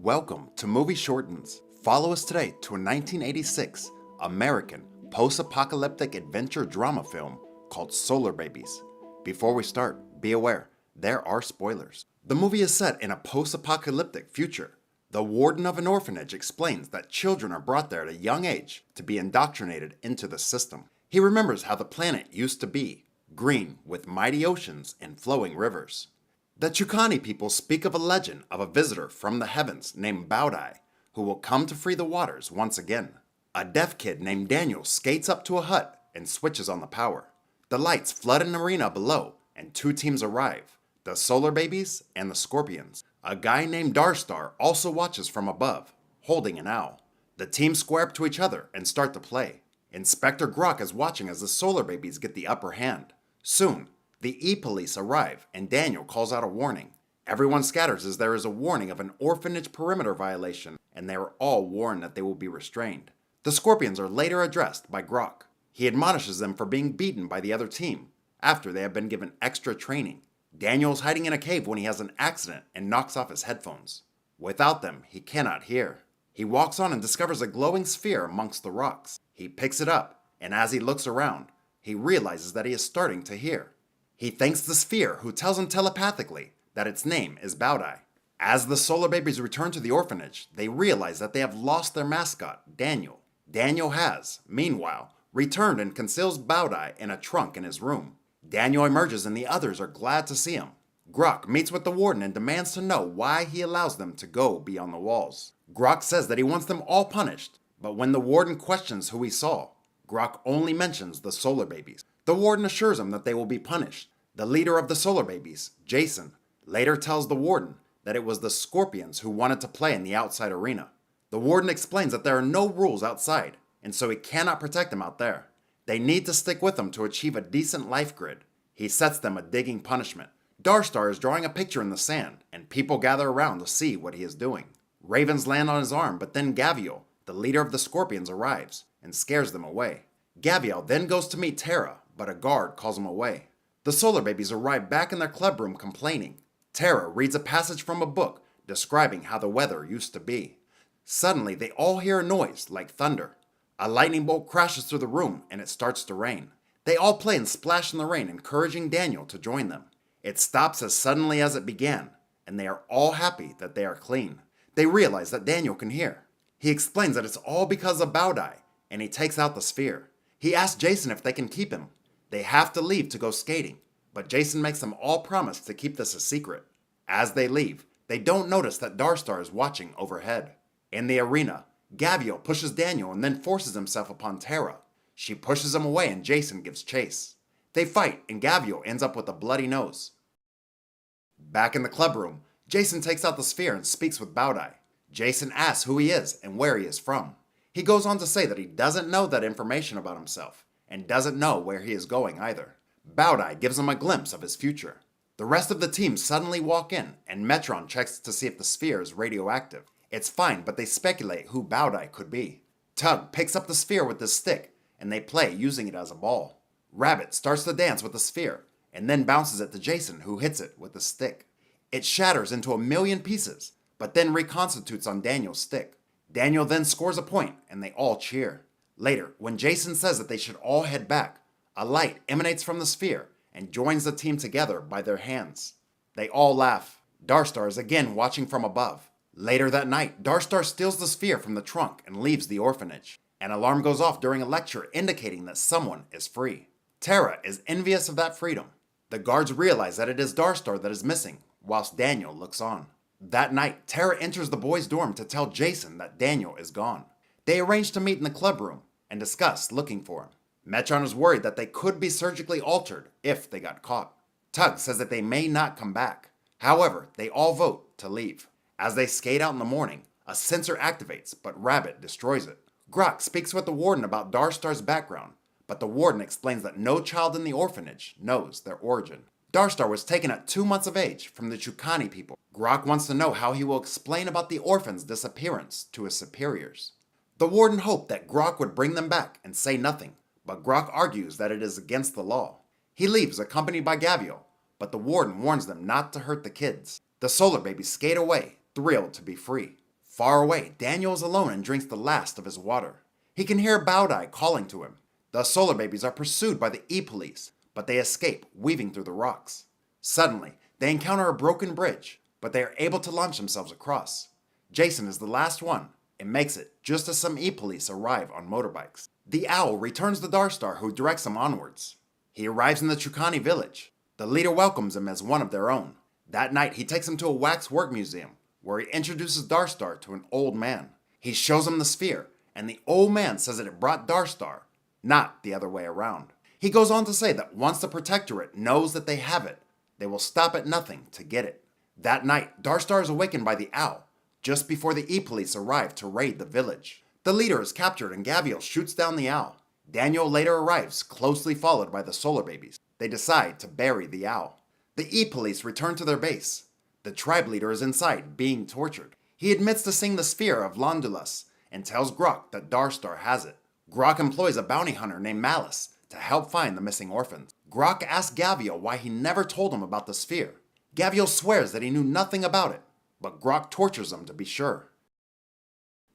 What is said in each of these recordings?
Welcome to Movie Shortens. Follow us today to a 1986 American post-apocalyptic adventure drama film called Solar Babies. Before we start, be aware, there are spoilers. The movie is set in a post-apocalyptic future. The warden of an orphanage explains that children are brought there at a young age to be indoctrinated into the system. He remembers how the planet used to be, green with mighty oceans and flowing rivers. The Chukani people speak of a legend of a visitor from the heavens named Baudai, who will come to free the waters once again. A deaf kid named Daniel skates up to a hut and switches on the power. The lights flood an arena below, and two teams arrive, the Solar Babies and the Scorpions. A guy named Darstar also watches from above, holding an owl. The teams square up to each other and start to play. Inspector Grok is watching as the Solar Babies get the upper hand. Soon, the E-Police arrive, and Daniel calls out a warning. Everyone scatters as there is a warning of an orphanage perimeter violation, and they are all warned that they will be restrained. The Scorpions are later addressed by Grok. He admonishes them for being beaten by the other team, after they have been given extra training. Daniel is hiding in a cave when he has an accident and knocks off his headphones. Without them, he cannot hear. He walks on and discovers a glowing sphere amongst the rocks. He picks it up, and as he looks around, he realizes that he is starting to hear. He thanks the sphere, who tells him telepathically that its name is Baudai. As the Solar Babies return to the orphanage, they realize that they have lost their mascot, Daniel. Daniel has, meanwhile, returned and conceals Baudai in a trunk in his room. Daniel emerges and the others are glad to see him. Grok meets with the warden and demands to know why he allows them to go beyond the walls. Grok says that he wants them all punished, but when the warden questions who he saw, Grok only mentions the Solar Babies. The warden assures him that they will be punished. The leader of the Solar Babies, Jason, later tells the warden that it was the Scorpions who wanted to play in the outside arena. The warden explains that there are no rules outside, and so he cannot protect them out there. They need to stick with him to achieve a decent life grid. He sets them a digging punishment. Darstar is drawing a picture in the sand, and people gather around to see what he is doing. Ravens land on his arm, but then Gavial, the leader of the Scorpions, arrives and scares them away. Gavial then goes to meet Terra, but a guard calls him away. The Solar Babies arrive back in their club room complaining. Terra reads a passage from a book describing how the weather used to be. Suddenly, they all hear a noise like thunder. A lightning bolt crashes through the room and it starts to rain. They all play and splash in the rain, encouraging Daniel to join them. It stops as suddenly as it began, and they are all happy that they are clean. They realize that Daniel can hear. He explains that it's all because of Baudai, and he takes out the sphere. He asks Jason if they can keep him. They have to leave to go skating, but Jason makes them all promise to keep this a secret. As they leave, they don't notice that Darstar is watching overhead. In the arena, Gavial pushes Daniel and then forces himself upon Terra. She pushes him away and Jason gives chase. They fight and Gavial ends up with a bloody nose. Back in the club room, Jason takes out the sphere and speaks with Baudai. Jason asks who he is and where he is from. He goes on to say that he doesn't know that information about himself, and doesn't know where he is going either. Baudai gives him a glimpse of his future. The rest of the team suddenly walk in, and Metron checks to see if the sphere is radioactive. It's fine, but they speculate who Baudai could be. Tug picks up the sphere with his stick, and they play using it as a ball. Rabbit starts to dance with the sphere, and then bounces it to Jason, who hits it with the stick. It shatters into a million pieces, but then reconstitutes on Daniel's stick. Daniel then scores a point, and they all cheer. Later, when Jason says that they should all head back, a light emanates from the sphere and joins the team together by their hands. They all laugh. Darstar is again watching from above. Later that night, Darstar steals the sphere from the trunk and leaves the orphanage. An alarm goes off during a lecture indicating that someone is free. Terra is envious of that freedom. The guards realize that it is Darstar that is missing, whilst Daniel looks on. That night, Terra enters the boys' dorm to tell Jason that Daniel is gone. They arrange to meet in the club room and discuss looking for him. Metron is worried that they could be surgically altered if they got caught. Tug says that they may not come back. However, they all vote to leave. As they skate out in the morning, a sensor activates, but Rabbit destroys it. Grok speaks with the warden about Darstar's background, but the warden explains that no child in the orphanage knows their origin. Darstar was taken at 2 months of age from the Chukani people. Grok wants to know how he will explain about the orphans' disappearance to his superiors. The warden hoped that Grok would bring them back and say nothing, but Grok argues that it is against the law. He leaves accompanied by Gavial, but the warden warns them not to hurt the kids. The Solar Babies skate away, thrilled to be free. Far away, Daniel is alone and drinks the last of his water. He can hear Baudai calling to him. The solar babies are pursued by the E-Police, but they escape, weaving through the rocks. Suddenly, they encounter a broken bridge, but they are able to launch themselves across. Jason is the last one and makes it just as some E-Police arrive on motorbikes. The Owl returns the Darstar, who directs him onwards. He arrives in the Chukani village. The leader welcomes him as one of their own. That night, he takes him to a wax work museum, where he introduces Darstar to an old man. He shows him the sphere, and the old man says that it brought Darstar, not the other way around. He goes on to say that once the Protectorate knows that they have it, they will stop at nothing to get it. That night, Darstar is awakened by the Owl, just before the E-Police arrive to raid the village. The leader is captured and Gaviel shoots down the Owl. Daniel later arrives, closely followed by the solar babies. They decide to bury the Owl. The E-Police return to their base. The tribe leader is inside, being tortured. He admits to seeing the sphere of Londulas and tells Grok that Darstar has it. Grok employs a bounty hunter named Malice to help find the missing orphans. Grok asks Gaviel why he never told him about the sphere. Gaviel swears that he knew nothing about it, but Grok tortures him to be sure.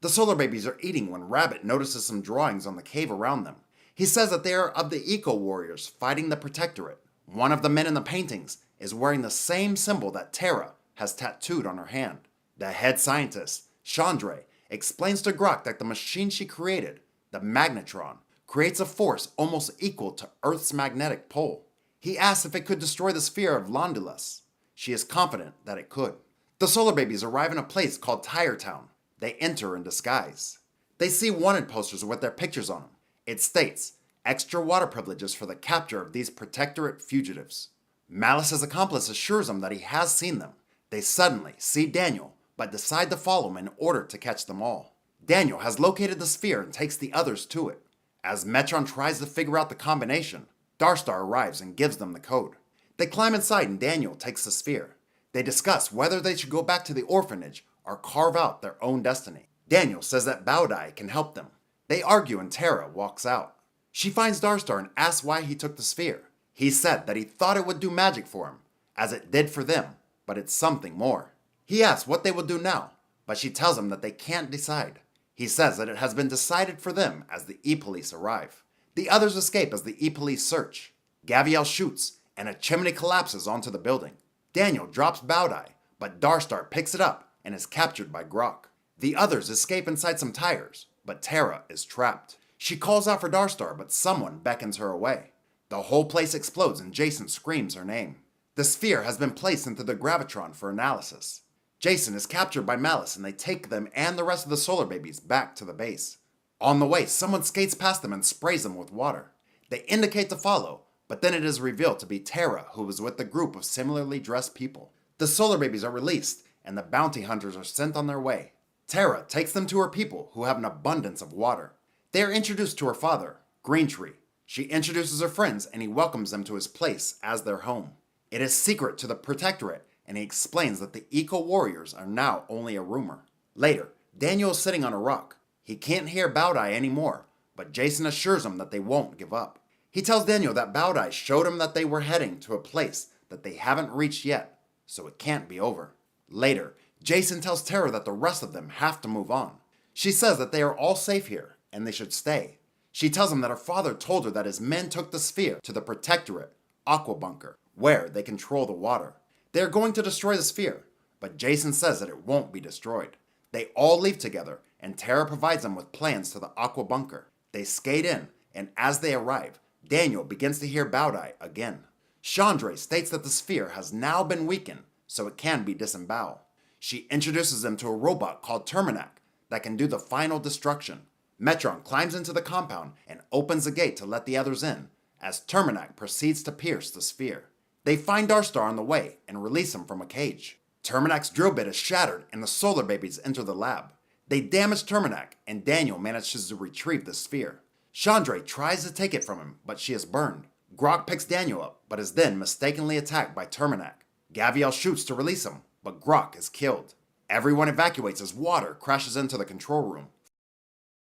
The solar babies are eating when Rabbit notices some drawings on the cave around them. He says that they are of the eco-warriors fighting the Protectorate. One of the men in the paintings is wearing the same symbol that Terra has tattooed on her hand. The head scientist, Chandra, explains to Grok that the machine she created, the magnetron, creates a force almost equal to Earth's magnetic pole. He asks if it could destroy the sphere of Londulas. She is confident that it could. The solar babies arrive in a place called Tire Town. They enter in disguise. They see wanted posters with their pictures on them. It states, extra water privileges for the capture of these Protectorate fugitives. Malice's accomplice assures them that he has seen them. They suddenly see Daniel, but decide to follow him in order to catch them all. Daniel has located the sphere and takes the others to it. As Metron tries to figure out the combination, Darstar arrives and gives them the code. They climb inside and Daniel takes the sphere. They discuss whether they should go back to the orphanage or carve out their own destiny. Daniel says that Baudai can help them. They argue and Terra walks out. She finds Darstar and asks why he took the sphere. He said that he thought it would do magic for him, as it did for them, but it's something more. He asks what they will do now, but she tells him that they can't decide. He says that it has been decided for them as the E-Police arrive. The others escape as the E-Police search. Gaviel shoots, and a chimney collapses onto the building. Daniel drops Baudai, but Darstar picks it up and is captured by Grok. The others escape inside some tires, but Terra is trapped. She calls out for Darstar, but someone beckons her away. The whole place explodes and Jason screams her name. The sphere has been placed into the gravitron for analysis. Jason is captured by Malice and they take them and the rest of the solar babies back to the base. On the way, someone skates past them and sprays them with water. They indicate to follow, but then it is revealed to be Terra, who was with a group of similarly dressed people. The solar babies are released and the bounty hunters are sent on their way. Terra takes them to her people, who have an abundance of water. They are introduced to her father, Greentree. She introduces her friends and he welcomes them to his place as their home. It is secret to the Protectorate, and he explains that the eco-warriors are now only a rumor. Later, Daniel is sitting on a rock. He can't hear Baudai anymore, but Jason assures him that they won't give up. He tells Daniel that Baudai showed him that they were heading to a place that they haven't reached yet, so it can't be over. Later, Jason tells Terra that the rest of them have to move on. She says that they are all safe here, and they should stay. She tells him that her father told her that his men took the sphere to the Protectorate Aqua Bunker, where they control the water. They are going to destroy the sphere, but Jason says that it won't be destroyed. They all leave together, and Terra provides them with plans to the Aqua Bunker. They skate in, and as they arrive, Daniel begins to hear Baudai again. Chandra states that the sphere has now been weakened, so it can be disemboweled. She introduces them to a robot called Terminac that can do the final destruction. Metron climbs into the compound and opens the gate to let the others in, as Terminac proceeds to pierce the sphere. They find Darstar on the way and release him from a cage. Terminac's drill bit is shattered and the solar babies enter the lab. They damage Terminac and Daniel manages to retrieve the sphere. Chandra tries to take it from him, but she is burned. Grok picks Daniel up, but is then mistakenly attacked by Terminac. Gaviel shoots to release him, but Grok is killed. Everyone evacuates as water crashes into the control room.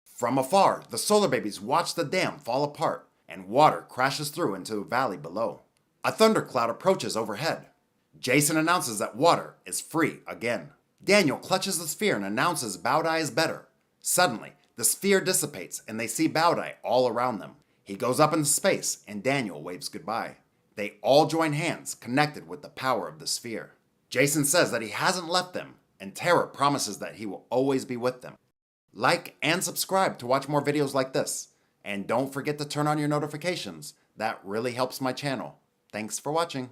From afar, the solar babies watch the dam fall apart, and water crashes through into a valley below. A thundercloud approaches overhead. Jason announces that water is free again. Daniel clutches the sphere and announces Baudai is better. Suddenly, the sphere dissipates and they see Baudai all around them. He goes up into space and Daniel waves goodbye. They all join hands, connected with the power of the sphere. Jason says that he hasn't left them, and Tara promises that he will always be with them. Like and subscribe to watch more videos like this. And don't forget to turn on your notifications. That really helps my channel. Thanks for watching.